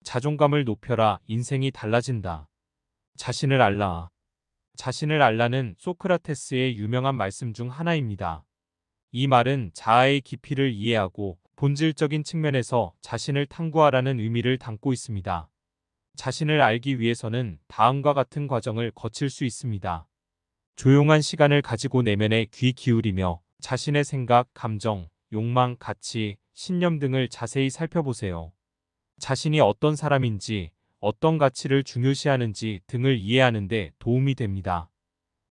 자존감을 높여라. 인생이 달라진다. 자신을 알라. 자신을 알라는 소크라테스의 유명한 말씀 중 하나입니다. 이 말은 자아의 깊이를 이해하고 본질적인 측면에서 자신을 탐구하라는 의미를 담고 있습니다. 자신을 알기 위해서는 다음과 같은 과정을 거칠 수 있습니다. 조용한 시간을 가지고 내면에 귀 기울이며 자신의 생각, 감정, 욕망, 가치, 신념 등을 자세히 살펴보세요. 자신이 어떤 사람인지, 어떤 가치를 중요시하는지 등을 이해하는 데 도움이 됩니다.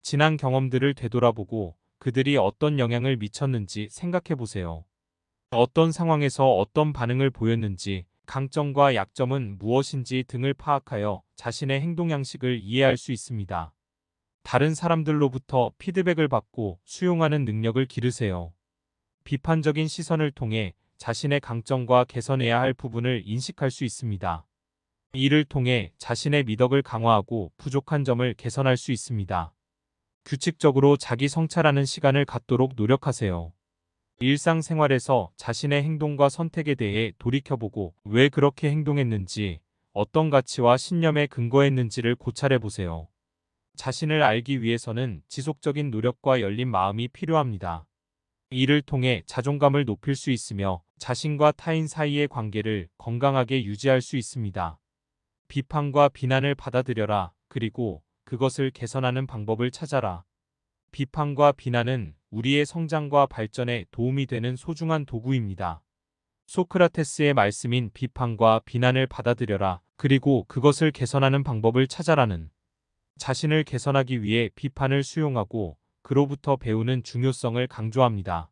지난 경험들을 되돌아보고 그들이 어떤 영향을 미쳤는지 생각해 보세요. 어떤 상황에서 어떤 반응을 보였는지, 강점과 약점은 무엇인지 등을 파악하여 자신의 행동 양식을 이해할 수 있습니다. 다른 사람들로부터 피드백을 받고 수용하는 능력을 기르세요. 비판적인 시선을 통해 자신의 강점과 개선해야 할 부분을 인식할 수 있습니다. 이를 통해 자신의 미덕을 강화하고 부족한 점을 개선할 수 있습니다. 규칙적으로 자기 성찰하는 시간을 갖도록 노력하세요. 일상생활에서 자신의 행동과 선택에 대해 돌이켜보고 왜 그렇게 행동했는지, 어떤 가치와 신념에 근거했는지를 고찰해 보세요. 자신을 알기 위해서는 지속적인 노력과 열린 마음이 필요합니다. 이를 통해 자존감을 높일 수 있으며 자신과 타인 사이의 관계를 건강하게 유지할 수 있습니다. 비판과 비난을 받아들여라. 그리고 그것을 개선하는 방법을 찾아라. 비판과 비난은 우리의 성장과 발전에 도움이 되는 소중한 도구입니다. 소크라테스의 말씀인 비판과 비난을 받아들여라. 그리고 그것을 개선하는 방법을 찾아라는 자신을 개선하기 위해 비판을 수용하고 그로부터 배우는 중요성을 강조합니다.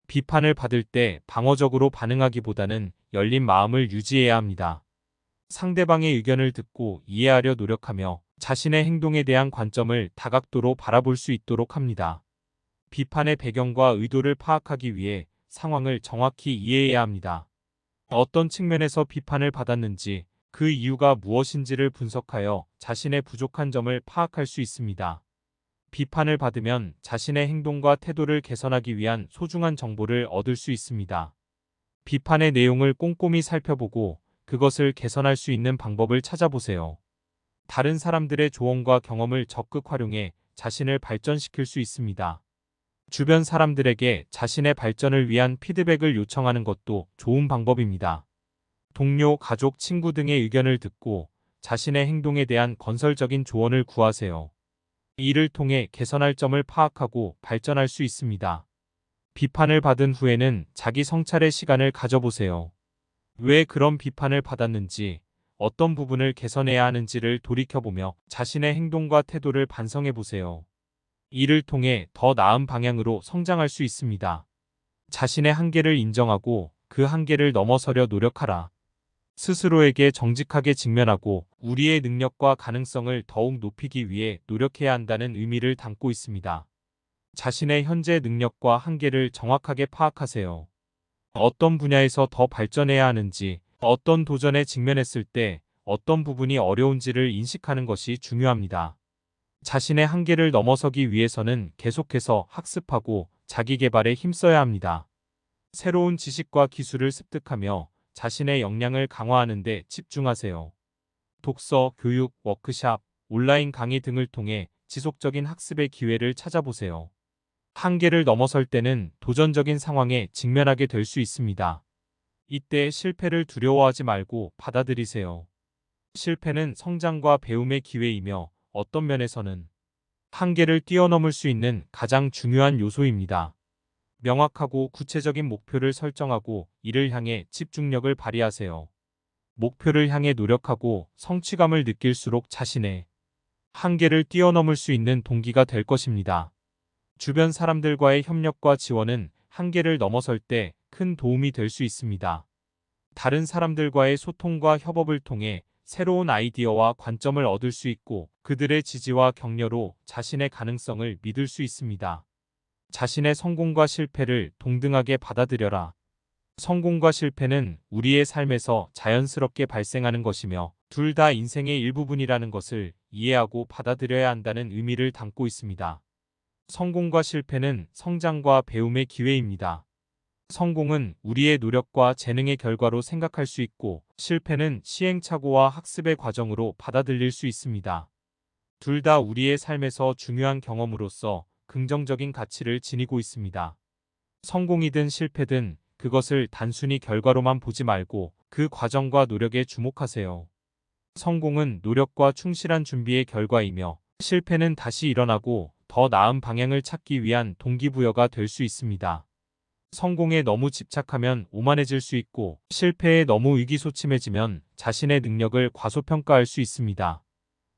비판을 받을 때 방어적으로 반응하기보다는 열린 마음을 유지해야 합니다. 상대방의 의견을 듣고 이해하려 노력하며 자신의 행동에 대한 관점을 다각도로 바라볼 수 있도록 합니다. 비판의 배경과 의도를 파악하기 위해 상황을 정확히 이해해야 합니다. 어떤 측면에서 비판을 받았는지, 그 이유가 무엇인지를 분석하여 자신의 부족한 점을 파악할 수 있습니다. 비판을 받으면 자신의 행동과 태도를 개선하기 위한 소중한 정보를 얻을 수 있습니다. 비판의 내용을 꼼꼼히 살펴보고 그것을 개선할 수 있는 방법을 찾아보세요. 다른 사람들의 조언과 경험을 적극 활용해 자신을 발전시킬 수 있습니다. 주변 사람들에게 자신의 발전을 위한 피드백을 요청하는 것도 좋은 방법입니다. 동료, 가족, 친구 등의 의견을 듣고 자신의 행동에 대한 건설적인 조언을 구하세요. 이를 통해 개선할 점을 파악하고 발전할 수 있습니다. 비판을 받은 후에는 자기 성찰의 시간을 가져보세요. 왜 그런 비판을 받았는지, 어떤 부분을 개선해야 하는지를 돌이켜보며 자신의 행동과 태도를 반성해 보세요. 이를 통해 더 나은 방향으로 성장할 수 있습니다. 자신의 한계를 인정하고 그 한계를 넘어서려 노력하라. 스스로에게 정직하게 직면하고 우리의 능력과 가능성을 더욱 높이기 위해 노력해야 한다는 의미를 담고 있습니다. 자신의 현재 능력과 한계를 정확하게 파악하세요. 어떤 분야에서 더 발전해야 하는지, 어떤 도전에 직면했을 때 어떤 부분이 어려운지를 인식하는 것이 중요합니다. 자신의 한계를 넘어서기 위해서는 계속해서 학습하고 자기 개발에 힘써야 합니다. 새로운 지식과 기술을 습득하며 자신의 역량을 강화하는 데 집중하세요. 독서, 교육, 워크샵, 온라인 강의 등을 통해 지속적인 학습의 기회를 찾아보세요. 한계를 넘어설 때는 도전적인 상황에 직면하게 될 수 있습니다. 이때 실패를 두려워하지 말고 받아들이세요. 실패는 성장과 배움의 기회이며 어떤 면에서는 한계를 뛰어넘을 수 있는 가장 중요한 요소입니다. 명확하고 구체적인 목표를 설정하고 이를 향해 집중력을 발휘하세요. 목표를 향해 노력하고 성취감을 느낄수록 자신의 한계를 뛰어넘을 수 있는 동기가 될 것입니다. 주변 사람들과의 협력과 지원은 한계를 넘어설 때 큰 도움이 될 수 있습니다. 다른 사람들과의 소통과 협업을 통해 새로운 아이디어와 관점을 얻을 수 있고 그들의 지지와 격려로 자신의 가능성을 믿을 수 있습니다. 자신의 성공과 실패를 동등하게 받아들여라. 성공과 실패는 우리의 삶에서 자연스럽게 발생하는 것이며 둘 다 인생의 일부분이라는 것을 이해하고 받아들여야 한다는 의미를 담고 있습니다. 성공과 실패는 성장과 배움의 기회입니다. 성공은 우리의 노력과 재능의 결과로 생각할 수 있고, 실패는 시행착오와 학습의 과정으로 받아들일 수 있습니다. 둘 다 우리의 삶에서 중요한 경험으로서 긍정적인 가치를 지니고 있습니다. 성공이든 실패든 그것을 단순히 결과로만 보지 말고 그 과정과 노력에 주목하세요. 성공은 노력과 충실한 준비의 결과이며, 실패는 다시 일어나고 더 나은 방향을 찾기 위한 동기부여가 될 수 있습니다. 성공에 너무 집착하면 오만해질 수 있고, 실패에 너무 의기소침해지면 자신의 능력을 과소평가할 수 있습니다.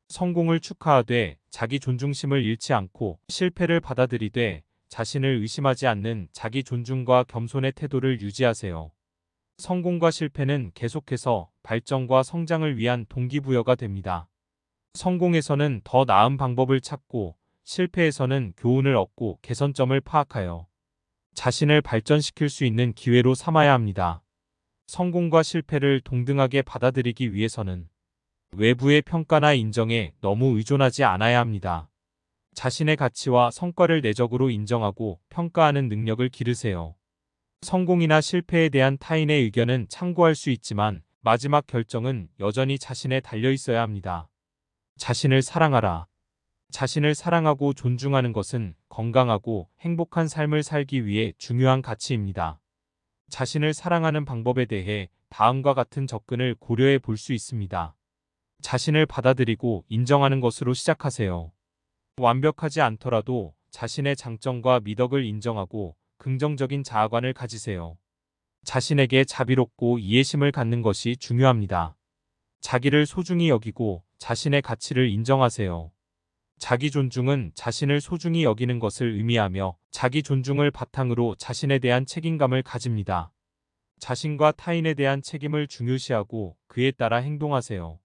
성공을 축하하되 자기 존중심을 잃지 않고, 실패를 받아들이되 자신을 의심하지 않는 자기 존중과 겸손의 태도를 유지하세요. 성공과 실패는 계속해서 발전과 성장을 위한 동기부여가 됩니다. 성공에서는 더 나은 방법을 찾고, 실패에서는 교훈을 얻고 개선점을 파악하여 자신을 발전시킬 수 있는 기회로 삼아야 합니다. 성공과 실패를 동등하게 받아들이기 위해서는 외부의 평가나 인정에 너무 의존하지 않아야 합니다. 자신의 가치와 성과를 내적으로 인정하고 평가하는 능력을 기르세요. 성공이나 실패에 대한 타인의 의견은 참고할 수 있지만, 마지막 결정은 여전히 자신에 달려 있어야 합니다. 자신을 사랑하라. 자신을 사랑하고 존중하는 것은 건강하고 행복한 삶을 살기 위해 중요한 가치입니다. 자신을 사랑하는 방법에 대해 다음과 같은 접근을 고려해 볼 수 있습니다. 자신을 받아들이고 인정하는 것으로 시작하세요. 완벽하지 않더라도 자신의 장점과 미덕을 인정하고 긍정적인 자아관을 가지세요. 자신에게 자비롭고 이해심을 갖는 것이 중요합니다. 자기를 소중히 여기고 자신의 가치를 인정하세요. 자기 존중은 자신을 소중히 여기는 것을 의미하며, 자기 존중을 바탕으로 자신에 대한 책임감을 가집니다. 자신과 타인에 대한 책임을 중요시하고 그에 따라 행동하세요.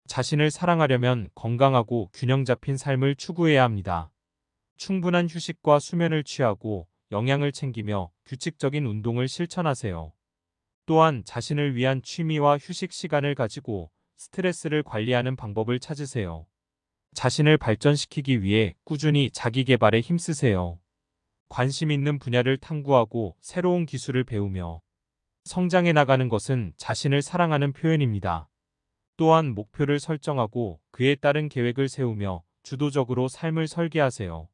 자신을 사랑하려면 건강하고 균형 잡힌 삶을 추구해야 합니다. 충분한 휴식과 수면을 취하고 영양을 챙기며 규칙적인 운동을 실천하세요. 또한 자신을 위한 취미와 휴식 시간을 가지고 스트레스를 관리하는 방법을 찾으세요. 자신을 발전시키기 위해 꾸준히 자기 개발에 힘쓰세요. 관심 있는 분야를 탐구하고 새로운 기술을 배우며 성장해 나가는 것은 자신을 사랑하는 표현입니다. 또한 목표를 설정하고 그에 따른 계획을 세우며 주도적으로 삶을 설계하세요.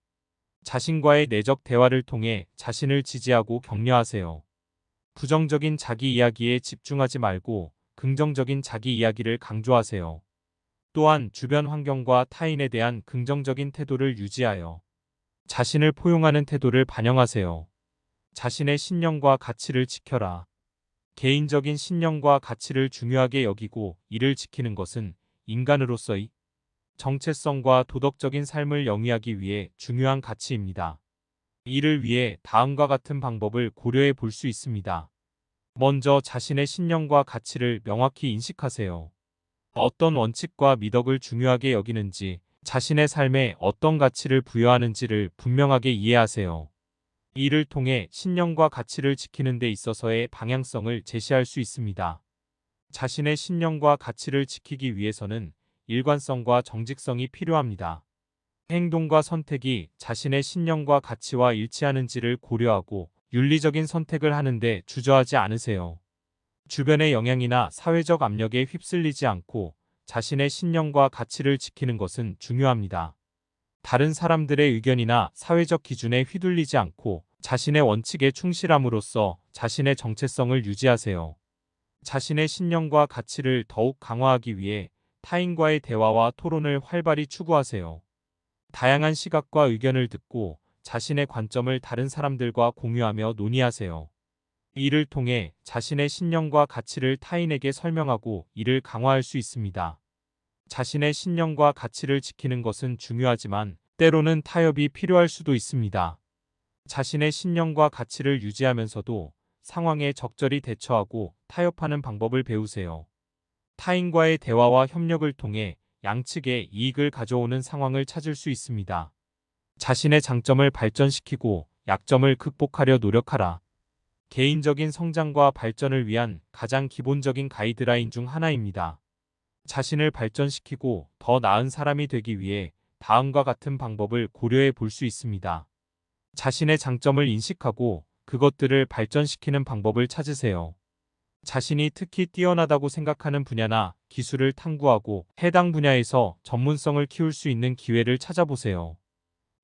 자신과의 내적 대화를 통해 자신을 지지하고 격려하세요. 부정적인 자기 이야기에 집중하지 말고 긍정적인 자기 이야기를 강조하세요. 또한 주변 환경과 타인에 대한 긍정적인 태도를 유지하여 자신을 포용하는 태도를 반영하세요. 자신의 신념과 가치를 지켜라. 개인적인 신념과 가치를 중요하게 여기고 이를 지키는 것은 인간으로서의 정체성과 도덕적인 삶을 영위하기 위해 중요한 가치입니다. 이를 위해 다음과 같은 방법을 고려해 볼 수 있습니다. 먼저 자신의 신념과 가치를 명확히 인식하세요. 어떤 원칙과 미덕을 중요하게 여기는지, 자신의 삶에 어떤 가치를 부여하는지를 분명하게 이해하세요. 이를 통해 신념과 가치를 지키는 데 있어서의 방향성을 제시할 수 있습니다. 자신의 신념과 가치를 지키기 위해서는 일관성과 정직성이 필요합니다. 행동과 선택이 자신의 신념과 가치와 일치하는지를 고려하고 윤리적인 선택을 하는데 주저하지 않으세요. 주변의 영향이나 사회적 압력에 휩쓸리지 않고 자신의 신념과 가치를 지키는 것은 중요합니다. 다른 사람들의 의견이나 사회적 기준에 휘둘리지 않고 자신의 원칙에 충실함으로써 자신의 정체성을 유지하세요. 자신의 신념과 가치를 더욱 강화하기 위해 타인과의 대화와 토론을 활발히 추구하세요. 다양한 시각과 의견을 듣고 자신의 관점을 다른 사람들과 공유하며 논의하세요. 이를 통해 자신의 신념과 가치를 타인에게 설명하고 이를 강화할 수 있습니다. 자신의 신념과 가치를 지키는 것은 중요하지만 때로는 타협이 필요할 수도 있습니다. 자신의 신념과 가치를 유지하면서도 상황에 적절히 대처하고 타협하는 방법을 배우세요. 타인과의 대화와 협력을 통해 양측의 이익을 가져오는 상황을 찾을 수 있습니다. 자신의 장점을 발전시키고 약점을 극복하려 노력하라. 개인적인 성장과 발전을 위한 가장 기본적인 가이드라인 중 하나입니다. 자신을 발전시키고 더 나은 사람이 되기 위해 다음과 같은 방법을 고려해 볼 수 있습니다. 자신의 장점을 인식하고 그것들을 발전시키는 방법을 찾으세요. 자신이 특히 뛰어나다고 생각하는 분야나 기술을 탐구하고 해당 분야에서 전문성을 키울 수 있는 기회를 찾아보세요.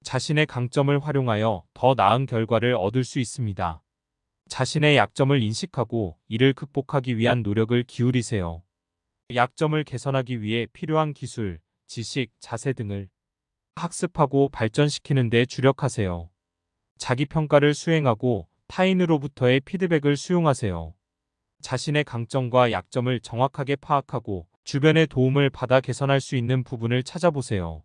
자신의 강점을 활용하여 더 나은 결과를 얻을 수 있습니다. 자신의 약점을 인식하고 이를 극복하기 위한 노력을 기울이세요. 약점을 개선하기 위해 필요한 기술, 지식, 자세 등을 학습하고 발전시키는 데 주력하세요. 자기평가를 수행하고 타인으로부터의 피드백을 수용하세요. 자신의 강점과 약점을 정확하게 파악하고 주변의 도움을 받아 개선할 수 있는 부분을 찾아보세요.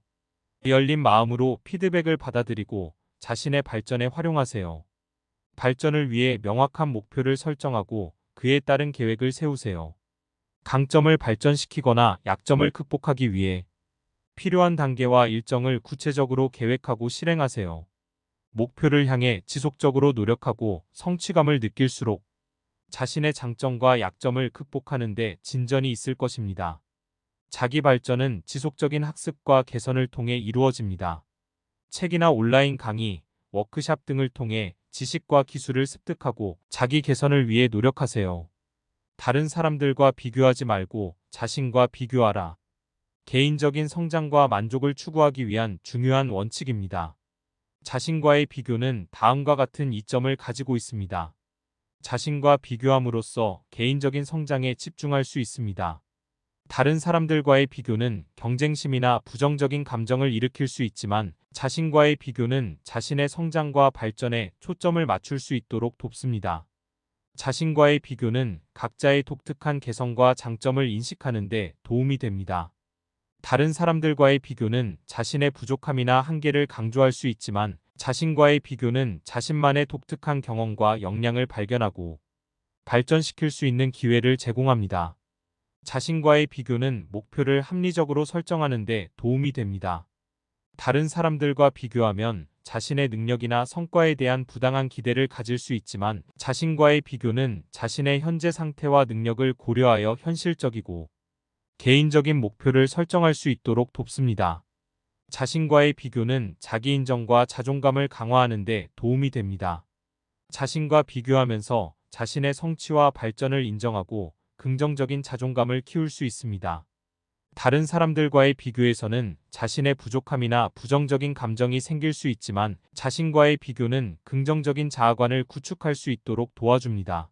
열린 마음으로 피드백을 받아들이고 자신의 발전에 활용하세요. 발전을 위해 명확한 목표를 설정하고 그에 따른 계획을 세우세요. 강점을 발전시키거나 약점을 극복하기 위해 필요한 단계와 일정을 구체적으로 계획하고 실행하세요. 목표를 향해 지속적으로 노력하고 성취감을 느낄수록 자신의 장점과 약점을 극복하는 데 진전이 있을 것입니다. 자기 발전은 지속적인 학습과 개선을 통해 이루어집니다. 책이나 온라인 강의, 워크샵 등을 통해 지식과 기술을 습득하고 자기 개선을 위해 노력하세요. 다른 사람들과 비교하지 말고 자신과 비교하라. 개인적인 성장과 만족을 추구하기 위한 중요한 원칙입니다. 자신과의 비교는 다음과 같은 이점을 가지고 있습니다. 자신과 비교함으로써 개인적인 성장에 집중할 수 있습니다. 다른 사람들과의 비교는 경쟁심이나 부정적인 감정을 일으킬 수 있지만 자신과의 비교는 자신의 성장과 발전에 초점을 맞출 수 있도록 돕습니다. 자신과의 비교는 각자의 독특한 개성과 장점을 인식하는 데 도움이 됩니다. 다른 사람들과의 비교는 자신의 부족함이나 한계를 강조할 수 있지만 자신과의 비교는 자신만의 독특한 경험과 역량을 발견하고 발전시킬 수 있는 기회를 제공합니다. 자신과의 비교는 목표를 합리적으로 설정하는 데 도움이 됩니다. 다른 사람들과 비교하면 자신의 능력이나 성과에 대한 부당한 기대를 가질 수 있지만 자신과의 비교는 자신의 현재 상태와 능력을 고려하여 현실적이고 개인적인 목표를 설정할 수 있도록 돕습니다. 자신과의 비교는 자기 인정과 자존감을 강화하는 데 도움이 됩니다. 자신과 비교하면서 자신의 성취와 발전을 인정하고 긍정적인 자존감을 키울 수 있습니다. 다른 사람들과의 비교에서는 자신의 부족함이나 부정적인 감정이 생길 수 있지만 자신과의 비교는 긍정적인 자아관을 구축할 수 있도록 도와줍니다.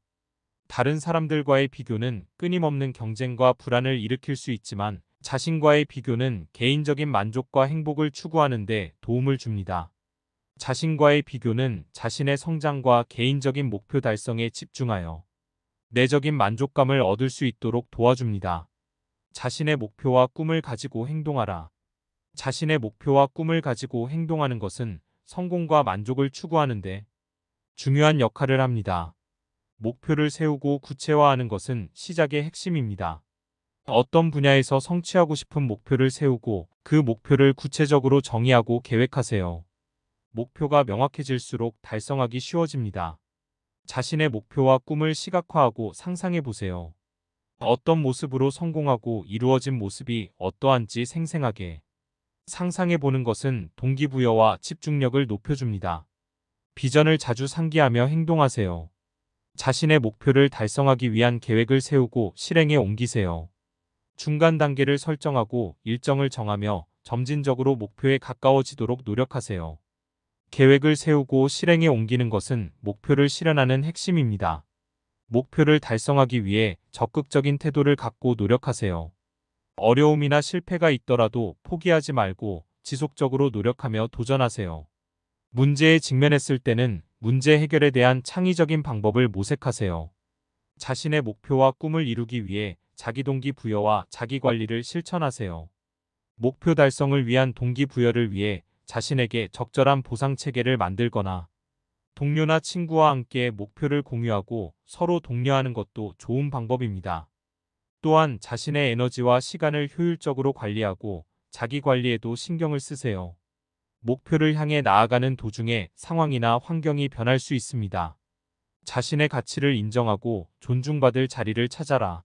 다른 사람들과의 비교는 끊임없는 경쟁과 불안을 일으킬 수 있지만 자신과의 비교는 개인적인 만족과 행복을 추구하는 데 도움을 줍니다. 자신과의 비교는 자신의 성장과 개인적인 목표 달성에 집중하여 내적인 만족감을 얻을 수 있도록 도와줍니다. 자신의 목표와 꿈을 가지고 행동하라. 자신의 목표와 꿈을 가지고 행동하는 것은 성공과 만족을 추구하는데 중요한 역할을 합니다. 목표를 세우고 구체화하는 것은 시작의 핵심입니다. 어떤 분야에서 성취하고 싶은 목표를 세우고 그 목표를 구체적으로 정의하고 계획하세요. 목표가 명확해질수록 달성하기 쉬워집니다. 자신의 목표와 꿈을 시각화하고 상상해 보세요. 어떤 모습으로 성공하고 이루어진 모습이 어떠한지 생생하게 상상해 보는 것은 동기부여와 집중력을 높여줍니다. 비전을 자주 상기하며 행동하세요. 자신의 목표를 달성하기 위한 계획을 세우고 실행에 옮기세요. 중간 단계를 설정하고 일정을 정하며 점진적으로 목표에 가까워지도록 노력하세요. 계획을 세우고 실행에 옮기는 것은 목표를 실현하는 핵심입니다. 목표를 달성하기 위해 적극적인 태도를 갖고 노력하세요. 어려움이나 실패가 있더라도 포기하지 말고 지속적으로 노력하며 도전하세요. 문제에 직면했을 때는 문제 해결에 대한 창의적인 방법을 모색하세요. 자신의 목표와 꿈을 이루기 위해 자기 동기부여와 자기관리를 실천하세요. 목표 달성을 위한 동기부여를 위해 자신에게 적절한 보상 체계를 만들거나 동료나 친구와 함께 목표를 공유하고 서로 독려하는 것도 좋은 방법입니다. 또한 자신의 에너지와 시간을 효율적으로 관리하고 자기 관리에도 신경을 쓰세요. 목표를 향해 나아가는 도중에 상황이나 환경이 변할 수 있습니다. 자신의 가치를 인정하고 존중받을 자리를 찾아라.